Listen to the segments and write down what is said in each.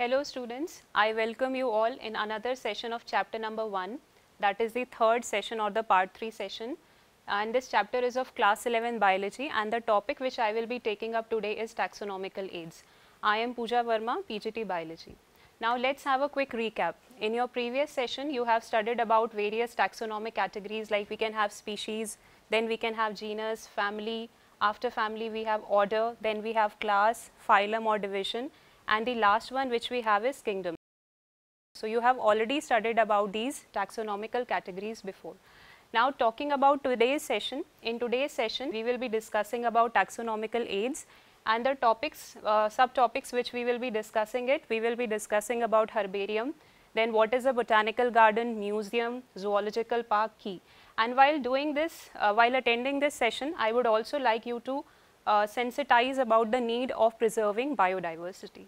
Hello students, I welcome you all in another session of chapter number 1, that is the third session or the part 3 session, and this chapter is of class 11 biology, and the topic which I will be taking up today is taxonomical aids. I am Pooja Verma, PGT biology. Now let's have a quick recap. In your previous session you have studied about various taxonomic categories, like we can have species, then we can have genus, family, after family we have order, then we have class, phylum or division, and the last one which we have is kingdom. So you have already studied about these taxonomical categories before. Now talking about today's session, in today's session we will be discussing about taxonomical aids, and the topics, subtopics which we will be discussing we will be discussing about herbarium, then what is a botanical garden, museum, zoological park, key. And while doing this, while attending this session, I would also like you to sensitize about the need of preserving biodiversity.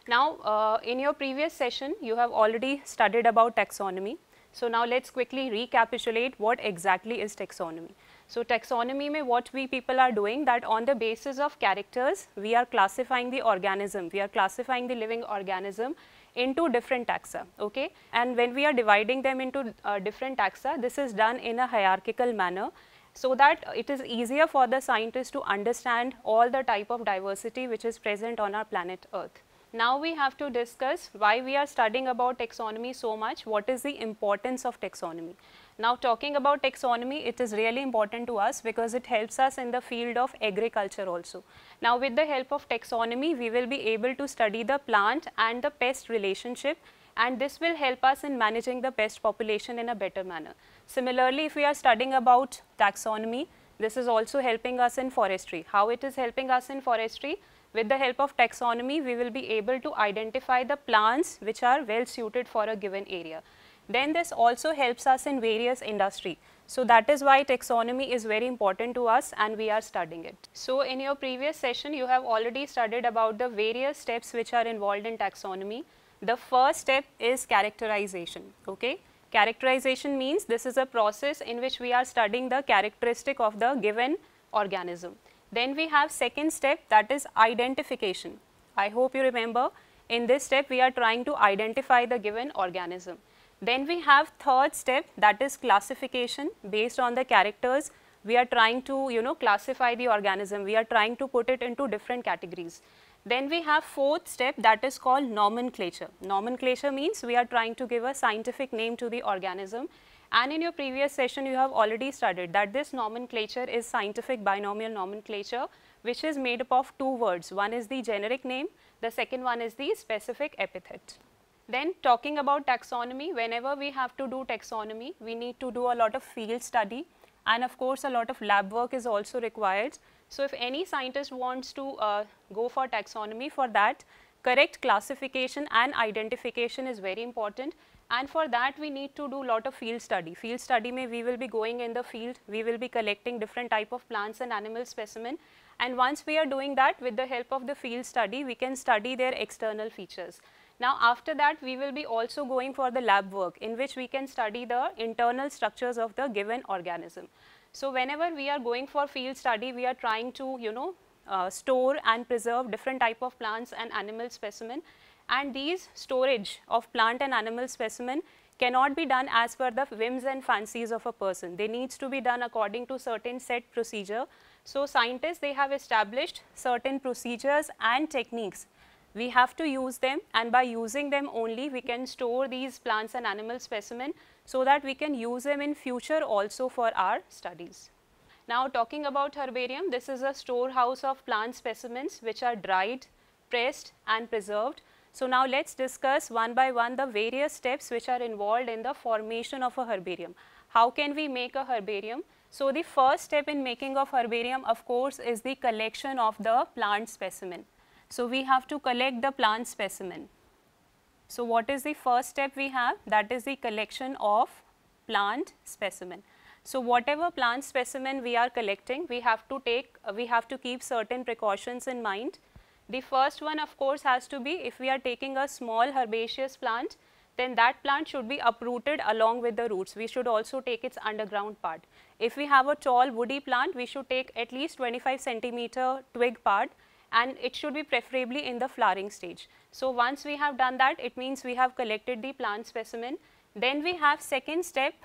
Now, in your previous session, you have already studied about taxonomy. So now let's quickly recapitulate what exactly is taxonomy. So taxonomy mein what we people are doing, that on the basis of characters, we are classifying the organism, we are classifying the living organism into different taxa, okay? And when we are dividing them into different taxa, this is done in a hierarchical manner, so that it is easier for the scientists to understand all the type of diversity which is present on our planet Earth. Now we have to discuss why we are studying about taxonomy so much, what is the importance of taxonomy. Now talking about taxonomy, it is really important to us because it helps us in the field of agriculture also. Now with the help of taxonomy, we will be able to study the plant and the pest relationship, and this will help us in managing the pest population in a better manner. Similarly, if we are studying about taxonomy, this is also helping us in forestry. How it is helping us in forestry? With the help of taxonomy, we will be able to identify the plants which are well suited for a given area. Then this also helps us in various industry. So that is why taxonomy is very important to us and we are studying it. So in your previous session, you have already studied about the various steps which are involved in taxonomy. The first step is characterization, okay? Characterization means this is a process in which we are studying the characteristic of the given organism. Then we have second step, that is identification. I hope you remember, in this step we are trying to identify the given organism. Then we have third step, that is classification. Based on the characters, we are trying to classify the organism, we are trying to put it into different categories. Then we have fourth step, that is called nomenclature. Nomenclature means we are trying to give a scientific name to the organism. And in your previous session, you have already studied that this nomenclature is scientific binomial nomenclature, which is made up of two words. One is the generic name, the second one is the specific epithet. Then talking about taxonomy, whenever we have to do taxonomy, we need to do a lot of field study, and of course a lot of lab work is also required. So if any scientist wants to go for taxonomy, for that correct classification and identification is very important. And for that we need to do lot of field study. Field study mein we will be going in the field, we will be collecting different type of plants and animal specimen, and once we are doing that, with the help of the field study, we can study their external features. Now after that we will be also going for the lab work, in which we can study the internal structures of the given organism. So whenever we are going for field study, we are trying to store and preserve different type of plants and animal specimen, and these storage of plant and animal specimen cannot be done as per the whims and fancies of a person. They needs to be done according to certain set procedure. So scientists, they have established certain procedures and techniques. We have to use them, and by using them only we can store these plants and animal specimen, so that we can use them in future also for our studies. Now talking about herbarium, this is a storehouse of plant specimens which are dried, pressed and preserved. So now let's discuss one by one the various steps which are involved in the formation of a herbarium. How can we make a herbarium? So the first step in making of herbarium, of course, is the collection of the plant specimen. So we have to collect the plant specimen. So what is the first step we have? That is the collection of plant specimen. So whatever plant specimen we are collecting, we have to keep certain precautions in mind. The first one, of course, has to be, if we are taking a small herbaceous plant, then that plant should be uprooted along with the roots. We should also take its underground part. If we have a tall woody plant, we should take at least 25 centimeter twig part, and it should be preferably in the flowering stage. So once we have done that, it means we have collected the plant specimen. Then we have second step,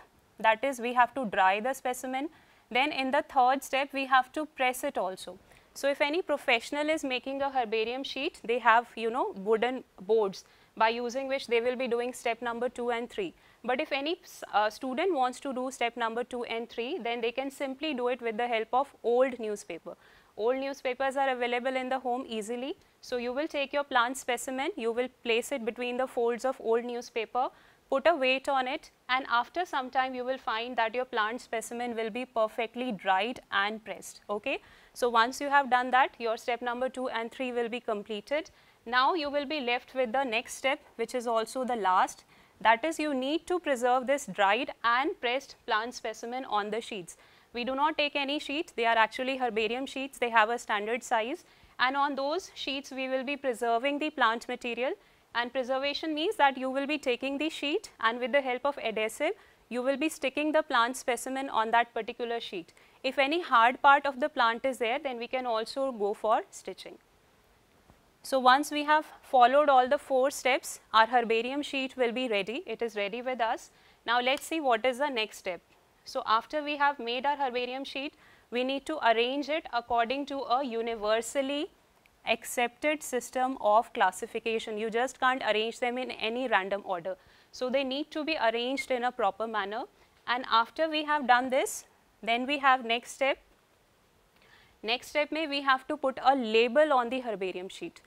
that is we have to dry the specimen. Then in the third step, we have to press it also. So if any professional is making a herbarium sheet, they have wooden boards by using which they will be doing step number 2 and 3. But if any student wants to do step number 2 and 3, then they can simply do it with the help of old newspaper. Old newspapers are available in the home easily. So you will take your plant specimen, you will place it between the folds of old newspaper, put a weight on it, and after some time you will find that your plant specimen will be perfectly dried and pressed. Okay? So once you have done that, your step number 2 and 3 will be completed. Now you will be left with the next step, which is also the last. That is, you need to preserve this dried and pressed plant specimen on the sheets. We do not take any sheets, they are actually herbarium sheets, they have a standard size, and on those sheets we will be preserving the plant material. And preservation means that you will be taking the sheet and with the help of adhesive, you will be sticking the plant specimen on that particular sheet. If any hard part of the plant is there, then we can also go for stitching. So once we have followed all the 4 steps, our herbarium sheet will be ready. It is ready with us. Now let's see what is the next step. So after we have made our herbarium sheet, we need to arrange it according to a universally accepted system of classification. You just can't arrange them in any random order. So they need to be arranged in a proper manner. And after we have done this, then we have next step. Next step may we have to put a label on the herbarium sheet.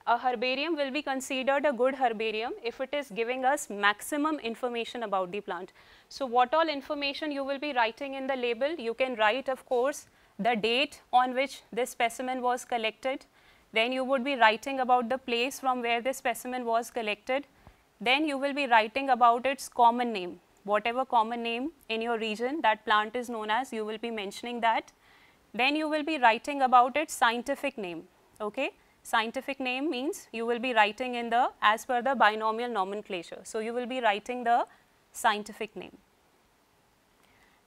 A herbarium will be considered a good herbarium if it is giving us maximum information about the plant. So what all information you will be writing in the label? You can write, of course, the date on which this specimen was collected. Then you would be writing about the place from where this specimen was collected. Then you will be writing about its common name. Whatever common name in your region that plant is known as, you will be mentioning that. Then you will be writing about its scientific name. Okay? Scientific name means you will be writing in the as per the binomial nomenclature. So you will be writing the scientific name.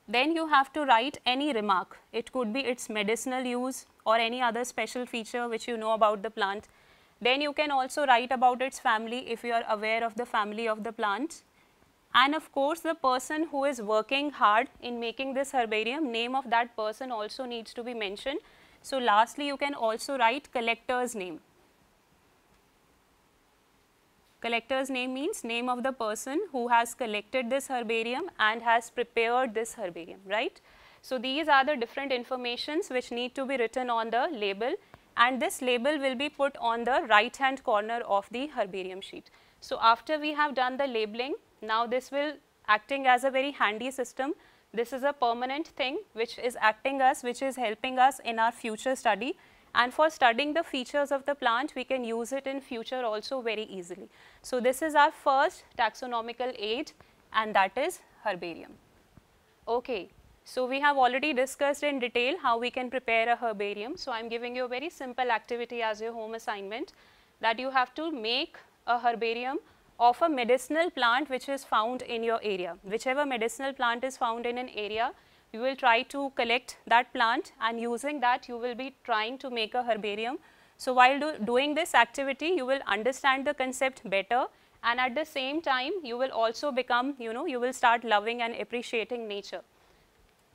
Then you have to write any remark. It could be its medicinal use or any other special feature which you know about the plant. Then you can also write about its family if you are aware of the family of the plant. And of course, the person who is working hard in making this herbarium, name of that person also needs to be mentioned. So lastly, you can also write collector's name. Collector's name means name of the person who has collected this herbarium and has prepared this herbarium, right? So these are the different informations which need to be written on the label, and this label will be put on the right hand corner of the herbarium sheet. So after we have done the labeling, now this will acting as a very handy system. This is a permanent thing which is acting us, which is helping us in our future study, and for studying the features of the plant, we can use it in future also very easily. So this is our first taxonomical aid, and that is herbarium. Okay, so we have already discussed in detail how we can prepare a herbarium. So I am giving you a very simple activity as your home assignment, that you have to make a herbarium of a medicinal plant which is found in your area. Whichever medicinal plant is found in an area, you will try to collect that plant, and using that you will be trying to make a herbarium. So while doing this activity, you will understand the concept better, and at the same time you will also become, you will start loving and appreciating nature.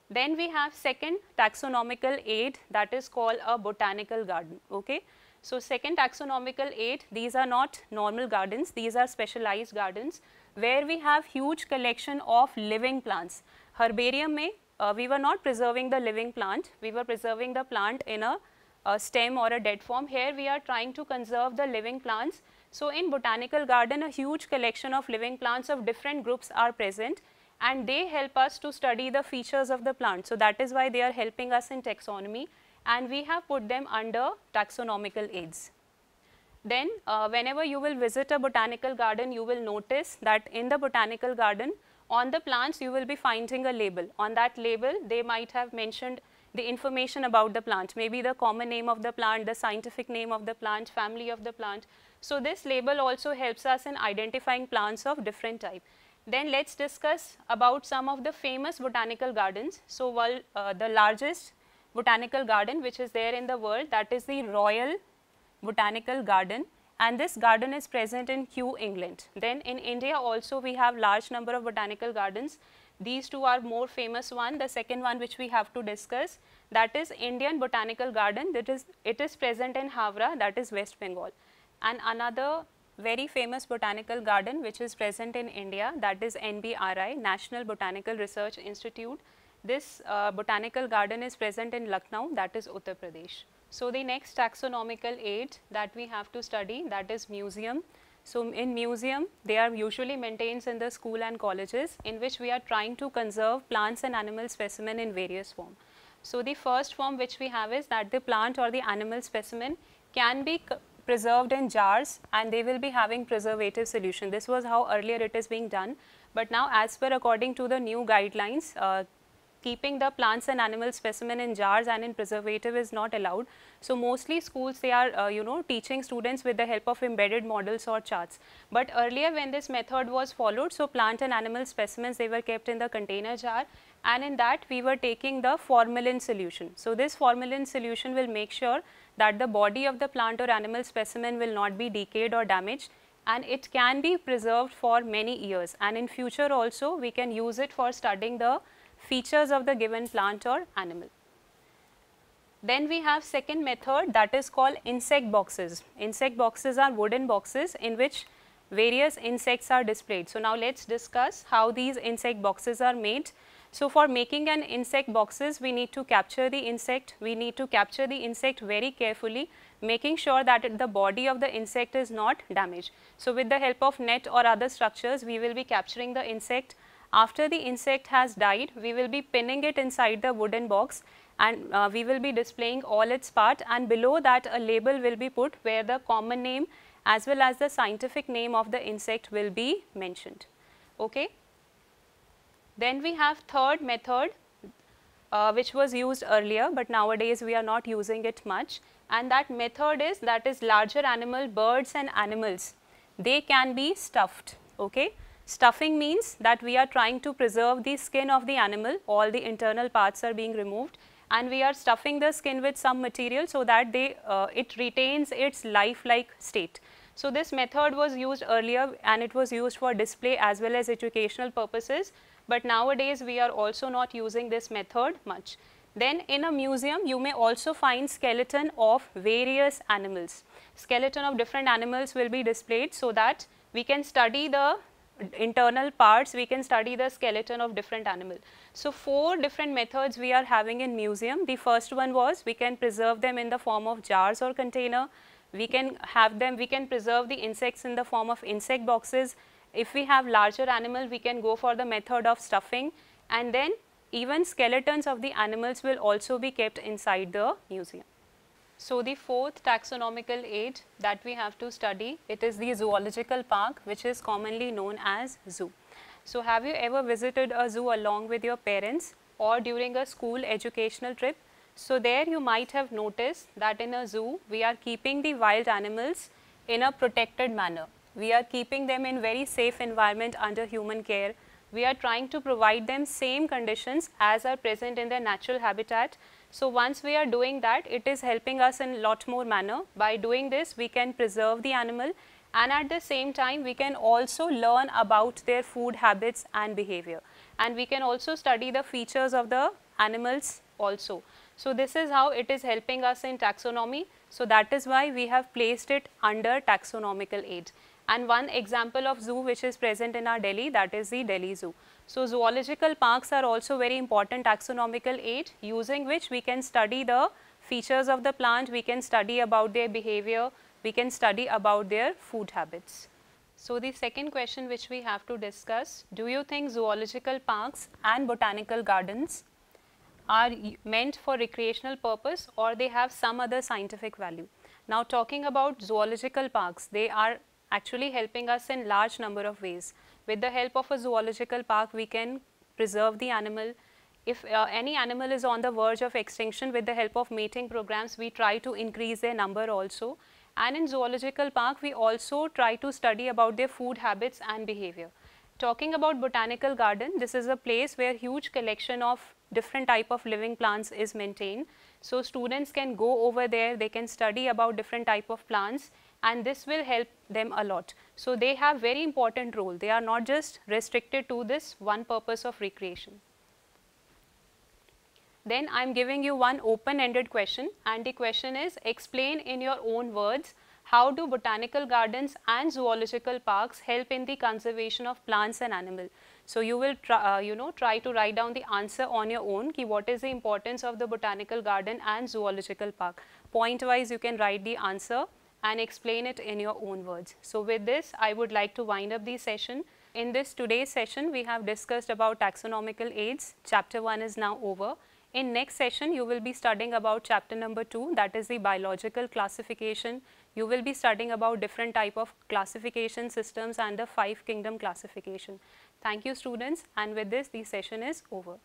Then we have second taxonomical aid, that is called a botanical garden. Okay? So second taxonomical aid, these are not normal gardens, these are specialized gardens where we have huge collection of living plants. Herbarium mein, we were not preserving the living plant, we were preserving the plant in a stem or a dead form. Here we are trying to conserve the living plants. So in botanical garden, a huge collection of living plants of different groups are present, and they help us to study the features of the plant. So that is why they are helping us in taxonomy, and we have put them under taxonomical aids. Then whenever you will visit a botanical garden, you will notice that in the botanical garden, on the plants you will be finding a label. On that label, they might have mentioned the information about the plant, maybe the common name of the plant, the scientific name of the plant, family of the plant. So this label also helps us in identifying plants of different type. Then let's discuss about some of the famous botanical gardens. So while the largest botanical garden which is there in the world, that is the Royal Botanical Garden, and this garden is present in Kew, England. Then in India also we have large number of botanical gardens. These two are more famous one. The second one which we have to discuss, that is Indian Botanical Garden, it is present in Havra, that is West Bengal. And another very famous botanical garden which is present in India, that is NBRI, National Botanical Research Institute. This botanical garden is present in Lucknow, that is Uttar Pradesh. So the next taxonomical aid that we have to study, that is museum. So in museum, they are usually maintained in the school and colleges, in which we are trying to conserve plants and animal specimen in various form. So the first form which we have is that the plant or the animal specimen can be preserved in jars, and they will be having preservative solution. This was how earlier it is being done, but now as per according to the new guidelines, keeping the plants and animal specimen in jars and in preservative is not allowed. So mostly schools, they are teaching students with the help of embedded models or charts. But earlier when this method was followed, so plant and animal specimens, they were kept in the container jar, and in that we were taking the formalin solution. So this formalin solution will make sure that the body of the plant or animal specimen will not be decayed or damaged, and it can be preserved for many years, and in future also we can use it for studying the features of the given plant or animal. Then we have second method, that is called insect boxes. Insect boxes are wooden boxes in which various insects are displayed. So now let's discuss how these insect boxes are made. So for making an insect boxes, we need to capture the insect. We need to capture the insect very carefully, making sure that the body of the insect is not damaged. So with the help of net or other structures, we will be capturing the insect. After the insect has died, we will be pinning it inside the wooden box, and we will be displaying all its part, and below that a label will be put where the common name as well as the scientific name of the insect will be mentioned. Okay. Then we have third method which was used earlier, but nowadays we are not using it much, and that method is, that is larger animal, birds and animals, they can be stuffed. Okay. Stuffing means that we are trying to preserve the skin of the animal, all the internal parts are being removed, and we are stuffing the skin with some material so that it retains its lifelike state. So this method was used earlier, and it was used for display as well as educational purposes, but nowadays we are also not using this method much. Then in a museum, you may also find skeleton of various animals. Skeleton of different animals will be displayed so that we can study the internal parts, we can study the skeleton of different animal. So 4 different methods we are having in museum. The first one was, we can preserve them in the form of jars or container. We can have them, we can preserve the insects in the form of insect boxes. If we have larger animal, we can go for the method of stuffing, and then even skeletons of the animals will also be kept inside the museum. So the fourth taxonomical aid that we have to study, it is the zoological park, which is commonly known as zoo. So have you ever visited a zoo along with your parents or during a school educational trip? So there you might have noticed that in a zoo, we are keeping the wild animals in a protected manner. We are keeping them in very safe environment under human care. We are trying to provide them same conditions as are present in their natural habitat. So once we are doing that, it is helping us in lot more manner. By doing this, we can preserve the animal, and at the same time we can also learn about their food habits and behavior, and we can also study the features of the animals also. So this is how it is helping us in taxonomy. So that is why we have placed it under taxonomical aid. And one example of zoo which is present in our Delhi, that is the Delhi Zoo. So zoological parks are also very important taxonomical aid, using which we can study the features of the plant, we can study about their behavior, we can study about their food habits. So the second question which we have to discuss, do you think zoological parks and botanical gardens are meant for recreational purpose, or they have some other scientific value? Now talking about zoological parks, they are actually helping us in large number of ways. With the help of a zoological park, we can preserve the animal. If any animal is on the verge of extinction, with the help of mating programs, we try to increase their number also. And in zoological park, we also try to study about their food habits and behavior. Talking about botanical garden, this is a place where huge collection of different type of living plants is maintained. So students can go over there, they can study about different type of plants, and this will help them a lot. So they have very important role. They are not just restricted to this one purpose of recreation. Then I am giving you one open-ended question, and the question is, explain in your own words, how do botanical gardens and zoological parks help in the conservation of plants and animals? So you will try to write down the answer on your own, ki what is the importance of the botanical garden and zoological park. Point wise you can write the answer and explain it in your own words. So with this I would like to wind up the session. In this today's session we have discussed about taxonomical aids. Chapter 1 is now over. In next session you will be studying about chapter number 2, that is the biological classification. You will be studying about different type of classification systems and the 5 kingdom classification. Thank you students, and with this the session is over.